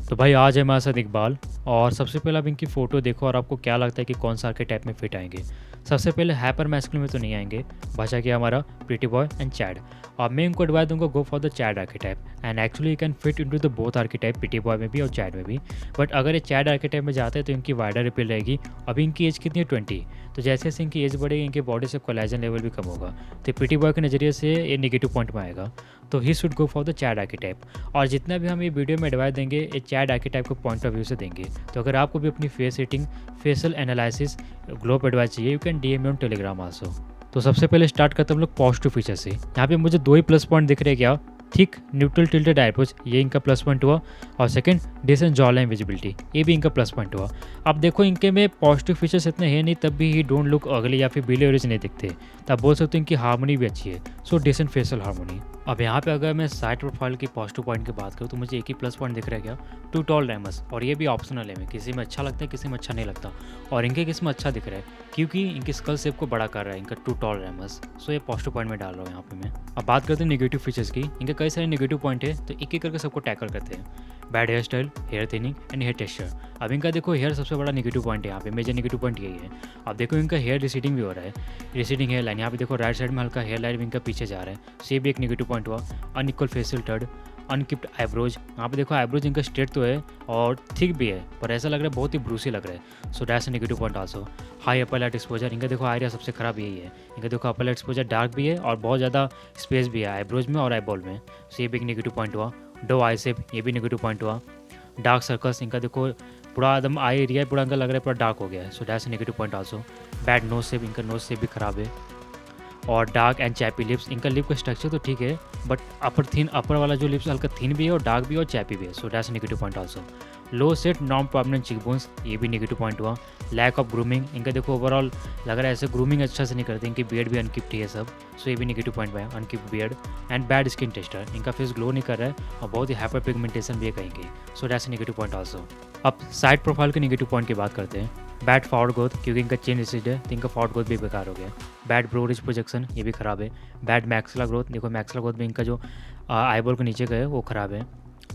तो भाई आज है हमारे साथ इकबाल। और सबसे पहले आप इनकी फ़ोटो देखो और आपको क्या लगता है कि कौन सा आर्केटाइप में फिट आएंगे। सबसे पहले हाइपर मैस्कुलिन में तो नहीं आएंगे, बचा कि हमारा प्रीटी बॉय एंड चैड। और मैं इनको एडवाइस दूंगा go for the Chad archetype and actually you can fit into the both archetype, pretty boy में भी और चैड में भी। बट अगर ये चैड आर्केटाइप में जाते हैं तो इनकी वाइडर अपील रहेगी। अभी इनकी एज कितनी है 20, तो जैसे जैसे इनकी एज बढ़ेगी इनके बॉडी से कोलेजन लेवल भी कम होगा, तो प्रीटी बॉय के नज़रिए से ये निगेटिव पॉइंट में आएगा। तो he should go for the Chad archetype. और जितना भी हम ये वीडियो में एडवाइस देंगे ये चैट आर्केटाइप को पॉइंट ऑफ व्यू से देंगे। तो अगर आपको भी अपनी face rating, facial analysis, glow advice चाहिए, you can DM on Telegram also. तो सबसे पहले स्टार्ट करते हैं हम लोग पॉजिटिव फीचर से। यहाँ पे मुझे 2 ही प्लस पॉइंट दिख रहे हैं। क्या? थिक न्यूट्रल टिल्टेड आईब्रोज, ये इनका प्लस पॉइंट हुआ। और second decent jaw line visibility, ये भी इनका प्लस पॉइंट हुआ। अब देखो इनके में पॉजिटिव फीचर्स इतने हैं नहीं, तब भी ही डोंट लुक अगली या फिर बिली एवरेज नहीं दिखते। तो आप बोल सकते हो इनकी हार्मोनी भी अच्छी है, सो डिसेंट फेशियल हार्मोनी। अब यहाँ पे अगर मैं साइड प्रोफाइल की पॉजिटिव पॉइंट की बात करूँ तो मुझे एक ही प्लस पॉइंट दिख रहा है। क्या? टू टॉल रैमस, और ये भी ऑप्शनल है, किसी में अच्छा लगता है किसी में अच्छा नहीं लगता। और इनके किस में अच्छा दिख रहा है क्योंकि इनकी स्कल शेप को बड़ा कर रहा है इनका टू टॉल रैमस। सो ये पॉजिटिव पॉइंट में डाल रहा हूँ यहाँ पे मैं। अब बात करते हैं नेगेटिव फीचर्स की। इनके कई सारे नेगेटिव पॉइंट है, तो एक एक करके सबको टैकल करते हैं। Bad hair style, hair thinning and hair texture. अब इनका देखो हेयर सबसे बड़ा नेगेटिव पॉइंट है, यहाँ पे मेजर नेगेटिव पॉइंट यही है। अब देखो इनका हेयर रिसीडिंग भी हो रहा है, रिसीडिंग हेयर लाइन। यहाँ पे देखो राइट साइड में हल्का हेयर लाइन इनका पीछे जा रहा है, सो ये भी एक नेगेटिव पॉइंट हुआ। Unequal facial third, unkempt eyebrows. यहाँ पे देखो आईब्रोज इनका स्ट्रेट तो है और थिक भी है, पर ऐसा लग रहा है बहुत ही ब्रूसी लग रहा है। So that's a negative point also. High upper light exposure, इनका देखो आइडिया सबसे खराब यही है। इनका देखो अपर लाइट एक्सपोजर डार्क भी है और बहुत ज़्यादा स्पेस भी है आईब्रोज में और आईबॉल में, सो ये भी एक नेगेटिव पॉइंट हुआ। डो आई शेप, ये भी नेगेटिव पॉइंट हुआ। डार्क सर्कल्स, इनका देखो पूरा एकदम आई एरिया पूरा इनका लग रहा है पूरा डार्क हो गया है, so that's negative point also. Bad nose shape, इनका नोज शेप भी खराब है। और डार्क एंड चैपी लिप्स, इनका लिप का स्ट्रक्चर तो ठीक है बट अपर वाला जो लिप्स हल्का थिन भी है और डार्क भी है और चैपी भी है, so that's negative point also. Low set non permanent cheekbones, ये भी नेगेटिव पॉइंट हुआ। लैक ऑफ ग्रूमिंग, इनका देखो ओवरऑल लग रहा है ऐसे ग्रूमिंग अच्छा से नहीं करते, इनकी बियर्ड भी अनकिप्ड है सब, सो ये भी नेगेटिव पॉइंट है, unkempt beard. And bad skin texture, इनका फेस ग्लो नहीं कर रहा है और बहुत ही हाइपर पिगमेंटेशन भी है कहीं की, सो दैट्स नेगेटिव पॉइंट आल्सो। अब साइड प्रोफाइल के नेगेटिव पॉइंट की बात करते हैं। बैड फॉरवर्ड ग्रोथ, क्योंकि इनका चेन रिसीड है तो इनका फॉरवर्ड ग्रोथ भी बेकार हो गया। बैड ब्रो रिज प्रोजेक्शन, ये भी खराब है। बैड मैक्सिला ग्रोथ, देखो मैक्सिला ग्रोथ भी इनका जो आईबॉल के नीचे का है वो खराब है।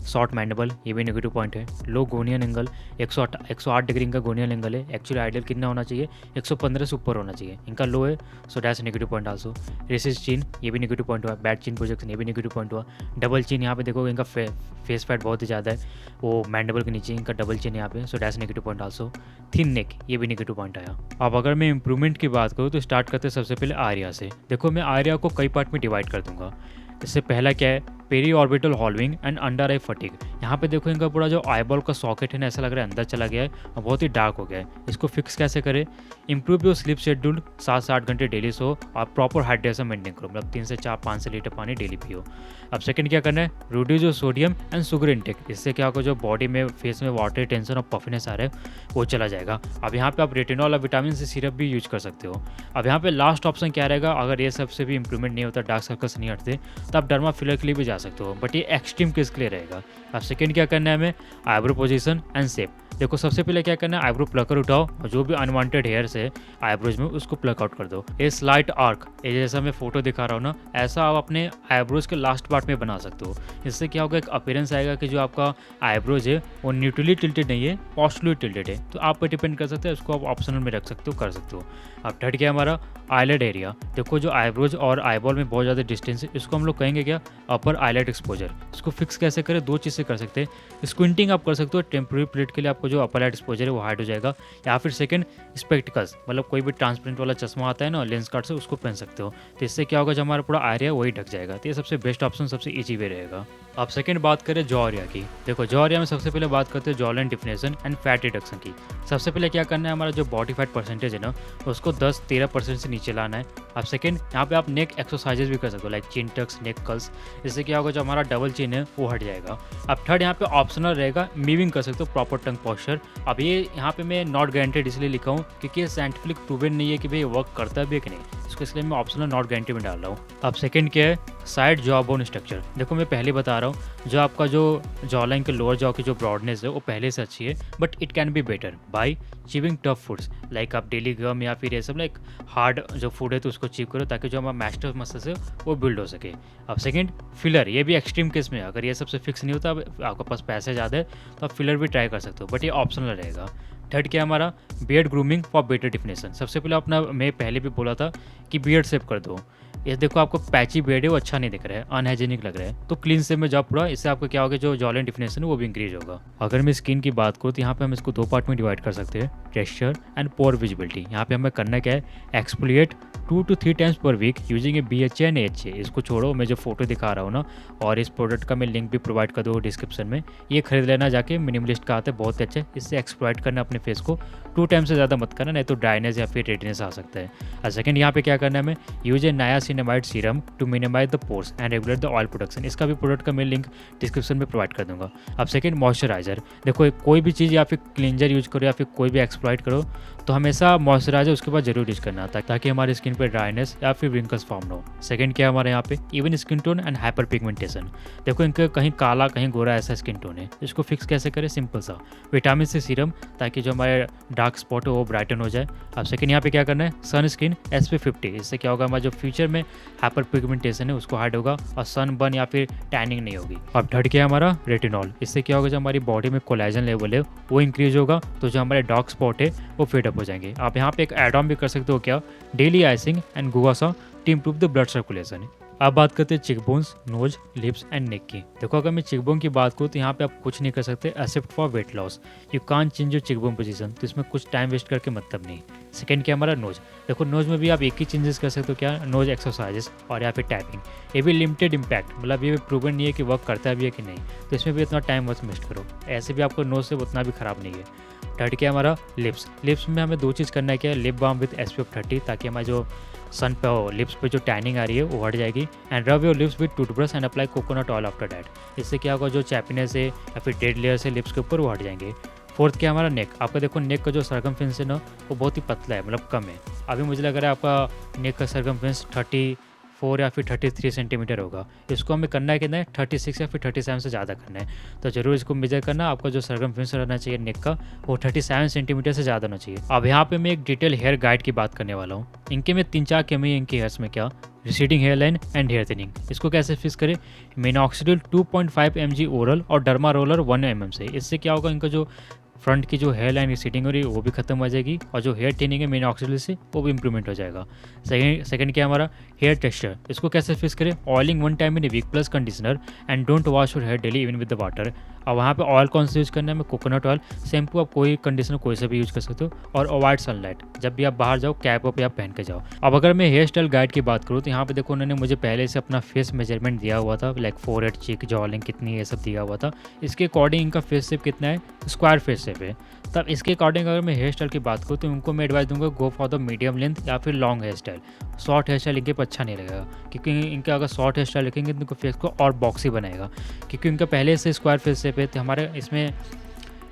शॉर्ट मैंडेबल, ये भी नेगेटिव पॉइंट है। लो गोनियन एंगल, 108 डिग्री इनका गोनियन एंगल है, एक्चुअली आइडियल कितना होना चाहिए 115 से ऊपर होना चाहिए, इनका लो है, so that's negative point also. Recessed chin, ये भी नेगेटिव पॉइंट हुआ। बैड चिन प्रोजेक्शन, ये भी नेगेटिव पॉइंट हुआ। डबल चिन, यहाँ पे देखो इनका फेस फैट बहुत ही ज़्यादा है, वो मैंडेबल के नीचे इनका डबल चिन यहाँ पे, so that's negative point also. Thin neck, ये भी नेगेटिव पॉइंट आया। अब अगर मैं इंप्रूवमेंट की बात करूँ तो स्टार्ट करते हैं सबसे पहले आर्या से। देखो मैं आर्या को कई पार्ट में डिवाइड कर दूंगा। इससे पहला क्या है, periorbital hollowing and under eye fatigue. यहाँ पे देखो इनका पूरा जो आईबॉल का सॉकेट है ना ऐसा लग रहा है अंदर चला गया है और बहुत ही डार्क हो गया है। इसको फिक्स कैसे करें? इंप्रूव योर स्लीप शेड्यूल, 7 से 8 घंटे डेली सो और प्रॉपर हाइड्रेशन मेंटेन करो, मतलब 3 से 5 लीटर पानी डेली पियो। अब सेकंड क्या करना है, reduce your sodium and sugar intake. इससे क्या होगा, जो बॉडी में फेस में वाटर टेंशन और पफिनेस आ रहा है वो चला जाएगा। अब यहाँ पे आप रेटिनॉल और विटामिन सी सिरप भी यूज कर सकते हो। अब यहाँ पे लास्ट ऑप्शन क्या रहेगा, अगर ये सबसे भी इंप्रूवमेंट नहीं होता, डार्क सर्कल्स नहीं हटते, तो आप डर्मा फिलर के लिए भी जा सकते हो, बट ये एक्सट्रीम केस के लिए रहेगा। अब सेकंड क्या करना है हमें, आईब्रो पोजीशन एंड शेप। देखो सबसे पहले क्या करना है, आईब्रो प्लकर उठाओ और जो भी अनवांटेड हेयर्स है आईब्रोज में उसको प्लक आउट कर दो। ये स्लाइट आर्क, ये जैसा मैं फोटो दिखा रहा हूँ ना, ऐसा आप अपने आईब्रोज के लास्ट पार्ट में बना सकते हो। इससे क्या होगा, एक अपीयरेंस आएगा कि जो आपका आईब्रोज है वो न्यूट्रली टिल्टेड नहीं है, पोस्टली टिल्टेड है। तो आप पे डिपेंड कर सकते हैं, उसको आप ऑप्शनल में रख सकते हो, कर सकते हो। अब थर्ड क्या हमारा, आईलेट एरिया। देखो जो आईब्रोज और आईबॉल में बहुत ज़्यादा डिस्टेंस है, इसको हम लोग कहेंगे क्या, अपर आईलेट एक्सपोजर। इसको फिक्स कैसे करें, 2 चीज़ से कर सकते हैं। स्क्विंटिंग आप कर सकते हो, टेम्प्रेरी प्लेट के लिए आपको जो अपर लाइट एक्सपोजर है वो हाइड हो जाएगा। या फिर सेकंड स्पेक्टिकल्स, मतलब कोई भी ट्रांसपेरेंट वाला चश्मा आता है ना लेंस कार्ड से, उसको पहन सकते हो। तो इससे क्या होगा, जो हमारा पूरा एरिया वही ढक जाएगा। तो ये सबसे बेस्ट ऑप्शन, सबसे ईजी वे रहेगा। अब सेकंड बात करें जॉ एरिया की। देखो जॉ एरिया में सबसे पहले बात करते हैं jaw line definition and fat reduction की। सबसे पहले क्या करना है, हमारा जो बॉडी फैट परसेंटेज है ना उसको 10-13% से नीचे लाना है। अब सेकंड यहाँ पे आप नेक एक्सरसाइजेज भी कर सकते हो, लाइक चिन टक्स, नेक कर्ल्स। इससे क्या होगा, जो हमारा डबल चिन है वो हट जाएगा। अब थर्ड यहाँ पे ऑप्शनल रहेगा, मीविंग कर सकते हो, प्रॉपर टंग पॉस्चर। अब ये यहाँ पे मैं नॉट गारंटेड इसलिए लिखा हूँ क्योंकि ये साइंटिफिक प्रूवन नहीं है कि भाई वर्क करता भी है कि नहीं, इसको इसलिए मैं ऑप्शनल नॉट गारंटी में डाल रहा हूँ। अब सेकंड क्या है, साइड जॉ बोन स्ट्रक्चर। देखो मैं पहले बता रहा हूँ, जो आपका जो जॉ लाइन के लोअर जॉ की जो ब्रॉडनेस है वो पहले से अच्छी है, but it can be better by chewing tough foods, like आप डेली गम या फिर ये सब लाइक हार्ड जो फूड है तो उसको चीव करो, ताकि जो हमारा मैस्टर मसल्स है वो बिल्ड हो सके। अब सेकंड, फिलर, ये भी एक्सट्रीम केस में है, अगर ये सबसे फिक्स नहीं होता, आपके पास पैसे ज़्यादा है तो आप फिलर भी ट्राई कर सकते हो, बट ये ऑप्शनल रहेगा। थर्ड क्या हमारा, beard grooming for better definition. सबसे पहले अपना, मैं पहले भी बोला था कि बियर्ड सेव कर दो। ये देखो आपको पैची बियर्ड है वो अच्छा नहीं दिख रहा है, अनहाइजीनिक लग रहा है, तो क्लीन सेव में जाओ पूरा। इससे आपको क्या होगा, जो जॉ लाइन डिफिनेशन है वो भी इंक्रीज होगा। अगर मैं स्किन की बात करूँ तो यहाँ पे हम इसको दो पार्ट में डिवाइड कर सकते हैं, टेक्सचर एंड पोर विजिबिलिटी। यहाँ पे हमें करना क्या है, एक्सफोलिएट 2 to 3 टाइम्स पर week using a BHA and AHA। इसको छोड़ो, मैं जो फोटो दिखा रहा हूँ ना, और इस प्रोडक्ट का मैं लिंक भी प्रोवाइड कर दूँ डिस्क्रिप्शन में, ये खरीद लेना जाके, मिनिमलिस्ट का आता है, बहुत अच्छे। इससे एक्सप्लॉइट करना अपने फेस को, 2 टाइम से ज़्यादा मत करना, नहीं तो ड्राइनेस या फिर रेडनेस आ सकता है। और सेकंड यहाँ पे क्या करना है, हमें use a niacinamide serum to minimise the pores and regulate the oil production. इसका भी प्रोडक्ट का मैं लिंक डिस्क्रिप्शन में प्रोवाइड कर दूंगा। अब सेकंड, मॉइस्चराइजर। देखो कोई भी चीज़ या फिर क्लींजर यूज करो या फिर कोई भी एक्सप्लॉइट करो तो हमेशा मॉइस्चराइजर उसके बाद जरूर यूज करना था, ताकि हमारी स्किन पर ड्राइनेस या फिर रिंकल्स फॉर्म ना हो। सेकंड क्या है हमारे यहाँ पे, even skin tone and hyper pigmentation. देखो इनका कहीं काला कहीं गोरा ऐसा स्किन टोन है, इसको फिक्स कैसे करें, सिंपल सा विटामिन सी सीरम, ताकि जो हमारे डार्क स्पॉट है वो ब्राइटन हो जाए। अब सेकंड यहाँ पे क्या करना है, सन स्क्रीन SPF50। इससे क्या होगा, हमारा जो फ्यूचर में हाइपर पिगमेंटेशन है उसको हाइड होगा और सन बर्न या फिर टैनिंग नहीं होगी। अब थर्ड क्या है हमारा, रेटिनॉल। इससे क्या होगा, जो हमारी बॉडी में कोलेजन लेवल है वो इंक्रीज होगा, तो जो हमारे डार्क स्पॉट है वो फेड अप हो जाएंगे। आप यहाँ पे एक एड ऑन भी कर सकते हो, क्या, daily icing and gua sha to improve the blood circulation. अब बात करते हैं cheekbones, nose, lips and neck की। देखो अगर मैं चिकबोन की बात करूँ तो यहाँ पे आप कुछ नहीं कर सकते except for weight loss. You can change your cheekbone position, तो इसमें कुछ टाइम वेस्ट करके मतलब नहीं। सेकंड क्या हमारा, नोज। देखो नोज में भी आप एक ही चेंजेस कर सकते हो, क्या, नोज एक्सरसाइजेस और या फिर टैपिंग। ये भी लिमिटेड इम्पैक्ट, मतलब ये प्रूवन नहीं है कि वर्क करता भी है कि नहीं, तो इसमें भी इतना टाइम मत वेस्ट करो। ऐसे भी आपको नोज से उतना भी खराब नहीं है। थर्ड क्या हमारा, लिप्स। लिप्स में हमें दो चीज़ करना है, क्या, लिप बाम विद SPF30, ताकि हमारा जो सन पे हो, लिप्स पे जो टैनिंग आ रही है वो हट जाएगी। And rub your lips with toothbrush and apply coconut oil after that. इससे क्या होगा, जो चैपीनेस है या फिर डेड लेयर्स है लिप्स के ऊपर वो हट जाएंगे। फोर्थ क्या हमारा, नेक। आपका देखो नेक का जो सरकमफेरेंस है ना वो बहुत ही पतला है, मतलब कम है। अभी मुझे लग रहा है आपका नेक का सरकमफेरेंस 34 या फिर 33 सेंटीमीटर होगा। इसको हमें करना है कितना है, 36 या फिर 37 से ज़्यादा करना है। तो जरूर इसको मेजर करना, आपका जो सरकमफेरेंस रहना चाहिए नेक का वो 37 सेंटीमीटर से ज़्यादा होना चाहिए। अब यहाँ पे मैं एक डिटेल हेयर गाइड की बात करने वाला हूँ। इनके में 3-4 कमी है इनके हेयर्स में, क्या, receding hair line and hair thinning. इसको कैसे फिक्स करें, मिनॉक्सिडिल 2.5 mg ओरल और डर्मा रोलर 1 mm से। इससे क्या होगा, इनका जो फ्रंट की जो हेयर लाइन रिसीडिंग हो रही है वो भी खत्म हो जाएगी, और जो हेयर थिनिंग है मिनॉक्सिडिल से वो भी इंप्रूवमेंट हो जाएगा। सेकंड क्या हमारा, हेयर टेक्सचर। इसको कैसे फिक्स करें, oiling 1 time in a week plus conditioner and don't wash your hair daily even with the water. और वहाँ पे ऑयल कौन सा यूज़ करना है, हमें कोकोनट ऑयल। शैम्पू आप कोई कंडीशनर कोई सा भी यूज़ कर सकते हो। और अवॉइड सनलाइट, जब भी आप बाहर जाओ कैप वप आप पहन के जाओ। अब अगर मैं हेयर स्टाइल गाइड की बात करूँ तो यहाँ पे देखो उन्होंने मुझे पहले से अपना फेस मेजरमेंट दिया हुआ था, लाइक फोरहेड, चीक, जॉलिंग कितनी, ये सब दिया हुआ था। इसके अकॉर्डिंग इनका फेस शेप कितना है, स्क्वायर फेस शेप है। तब इसके अकॉर्डिंग अगर मैं हेयर स्टाइल की बात करूँ तो उनको मैं एडवाइस दूंगा, go for the medium length या फिर long hair style. Short hair style इनके पर अच्छा नहीं लगेगा, क्योंकि इनका अगर शॉर्ट हेयर स्टाइल रखेंगे तो इनको फेस को और बॉक्सी बनाएगा, क्योंकि इनका पहले से स्क्वायर फेस शेप है। तो हमारे इसमें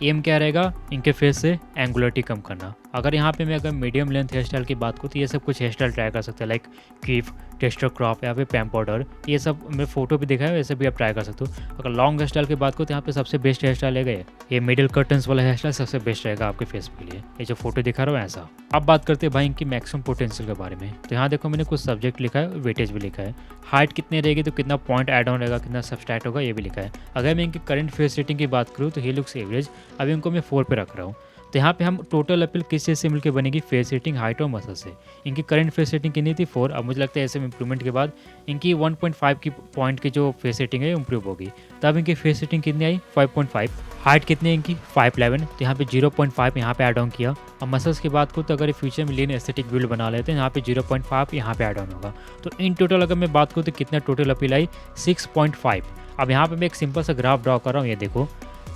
एम क्या रहेगा, इनके फेस से एंगुलरिटी कम करना। अगर यहाँ पे मैं अगर मीडियम लेंथ हेयर स्टाइल की बात करूँ तो ये सब कुछ हेयर स्टाइल ट्राई कर सकते हैं, लाइक कीफ, टेस्टर क्रॉप या फिर पैम पाउडर। ये सब मैं फोटो भी दिखाया है, वैसे भी आप ट्राई कर सकते हो। अगर लॉन्ग हेयर स्टाइल की बात करूँ तो यहाँ पे सबसे बेस्ट हेयर स्टाइल रहेगा ये मिडिल कर्टन्स वाला हेयर स्टाइल सबसे बेस्ट रहेगा आपके फेस के लिए। ये जो फोटो दिखा रहा हूँ ऐसा। अब बात करते हैं भाई इनकी मैक्सिमम पोटेंशियल के बारे में। तो यहाँ देखो मैंने कुछ सब्जेक्ट लिखा है, वेटेज भी लिखा है, हाइट कितनी रहेगी तो कितना पॉइंट ऐड ऑन रहेगा, कितना सब्सट्रैक्ट होगा ये भी लिखा है। अगर मैं इनकी करंट फेस रेटिंग की बात करूँ तो ही लुक्स एवरेज, अभी इनको मैं 4 पे रख रहा हूँ। तो यहाँ पे हम टोटल अपील किस चीज़ से मिलकर बनेगी, फेस रेटिंग, हाइट और मसल से। इनकी करंट फेस रेटिंग कितनी थी, 4। अब मुझे लगता है ऐसे इंप्रूवमेंट के बाद इनकी 1.5 की पॉइंट की जो फेस रेटिंग है इंप्रूव होगी। तब इनकी फेस रेटिंग कितनी आई, 5.5। हाइट कितनी है इनकी, 5'11", तो यहाँ पे 0.5 यहाँ पे ऐड ऑन किया। अब मसल्स की बात करूँ तो अगर फ्यूचर में लीन एस्थेटिक बिल्ड बना लेते हैं, यहाँ पे 0.5 यहाँ पे ऐड ऑन होगा। तो इन टोटल अगर मैं बात करूँ तो कितना टोटल अपील आई, 6.5। अब यहाँ पे मैं एक सिंपल सा ग्राफ ड्रॉ कर रहा हूँ, ये देखो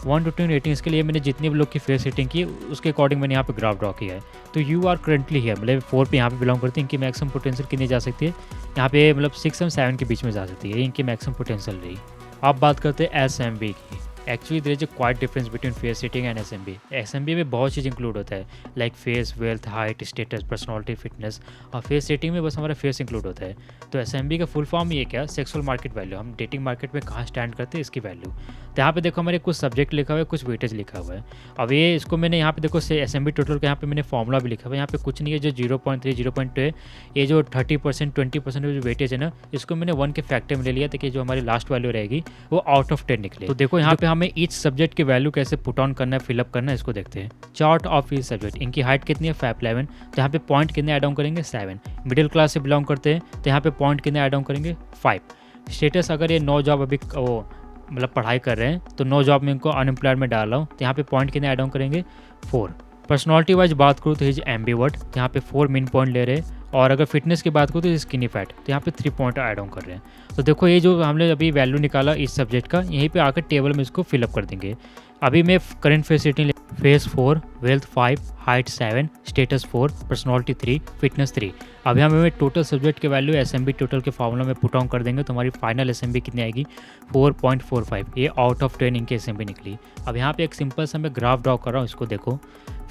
1 to 10 रेटिंग। इसके लिए मैंने जितने भी लोग की फेस रेटिंग की उसके अकॉर्डिंग मैंने यहाँ पे ग्राफ ड्रॉ किया है। तो यू आर करंटली है, मतलब 4 पे यहाँ पे बिलोंग करते हैं। इनकी मैक्सिमम पोटेंशियल कितनी जा सकती है, यहाँ पे मतलब 6 और 7 के बीच में जा सकती है, इनकी मैक्सिमम पोटेंशियल रही। अब बात करते हैं SMB की। Actually there is a quite difference between face setting and SMB. SMB में बहुत चीज़ इंक्लूड होता है, like face, wealth, height, status, personality, fitness. और फेस सेटिंग में बस हमारा फेस इंक्लूड होता है। तो एसएमबी का फुल फॉर्म ये क्या, सेक्सुअल मार्केट वैल्यू, हम डेटिंग मार्केट में कहाँ स्टैंड करते हैं इसकी वैल्यू। तो यहाँ पे देखो हमारे कुछ सब्जेक्ट लिखा हुआ है, कुछ वेटेज लिखा हुआ है। अब ये इसको मैंने यहाँ पे देखो से एसएमबी टोटल का यहाँ पे मैंने फॉर्मूला भी लिखा हुआ है। यहाँ पे कुछ नहीं है, जो 0.3 0.2 है, ये जो 30% 20% जो वेटेज है ना, इसको मैंने 1 के फैक्टर में ले लिया ताकि जो हमारी लास्ट वैल्यू रहेगी वो आउट ऑफ 10 निकले। तो देखो यहाँ पे हमें ईच सब्जेक्ट की वैल्यू कैसे पुट ऑन करना है, फिलअप करना है, इसको देखते हैं। चार्ट ऑफ ईच सब्जेक्ट, इनकी हाइट कितनी है 5'11", तो यहाँ पे पॉइंट कितने ऐड ऑन करेंगे 7। मिडिल क्लास से बिलोंग करते हैं तो यहाँ पे पॉइंट कितने ऐड ऑन करेंगे 5। स्टेटस, अगर ये 9 जॉब अभी वो मतलब पढ़ाई कर रहे हैं तो 9 जॉब में इनको अनएम्प्लॉयड में डाल रहा हूँ, तो यहाँ पे पॉइंट कितने ऐड ऑन करेंगे 4। पर्सनालिटी वाइज बात करूँ तो हिज एम्बीवर्ट, यहाँ पे 4 मेन पॉइंट ले रहे हैं। और अगर फिटनेस की बात करूँ तो स्किनी फैट, तो यहाँ पे 3 पॉइंट ऐड ऑन कर रहे हैं। तो देखो ये जो हमने अभी वैल्यू निकाला इस सब्जेक्ट का, यहीं पे आकर टेबल में इसको फिलअप कर देंगे। अभी मैं current face rating, face 4, wealth 5, height 7, status 4, personality 3, fitness 3। अब यहाँ हमें टोटल सब्जेक्ट के वैल्यू एसएमबी टोटल के फॉर्मूला में पुट ऑन कर देंगे तो हमारी फाइनल एसएमबी कितनी आएगी 4.45। ये आउट ऑफ 10 इनकी एसएमबी निकली। अब यहाँ पे एक सिंपल सा मैं ग्राफ ड्रॉ कर रहा हूँ, इसको देखो।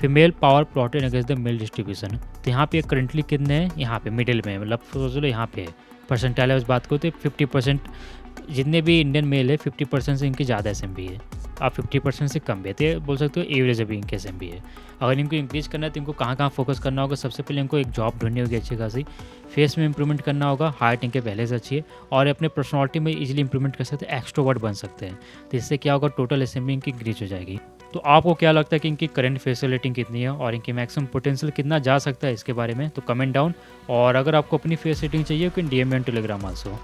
Female power plotted against the male distribution, तो यहाँ पे करंटली कितने हैं, यहाँ पे मिडिल में, मतलब सोच लो यहाँ पे परसेंटाइल वाइज बात करो तो 50%, जितने भी इंडियन मेल है 50% से इनकी ज़्यादा एसएमबी है, आप 50% से कम भी है, तो ये बोल सकते हो एवरेज अभी इनके एसएमबी है। अगर इनको इंक्रीज करना है तो इनको कहाँ कहाँ फोकस करना होगा, सबसे पहले इनको एक जॉब ढूंढनी होगी अच्छी खासी, फेस में इंप्रूवमेंट करना होगा, हाइट इनके पहले से अच्छी है, और अपने पर्सनालिटी में इजीली इंप्रूवमेंट कर सकते हैं, एक्सट्रोवर्ट बन सकते हैं। तो इससे क्या होगा, टोटल एसएमबी इनकी इंक्रीज हो जाएगी। तो आपको क्या लगता है कि इनकी करंट फेस रेटिंग कितनी है और इनकी मैक्सिमम पोटेंशियल कितना जा सकता है इसके बारे में, तो कमेंट डाउन। और अगर आपको अपनी फेस रेटिंग चाहिए तो डीएम एंड टेलीग्राम आल्सो।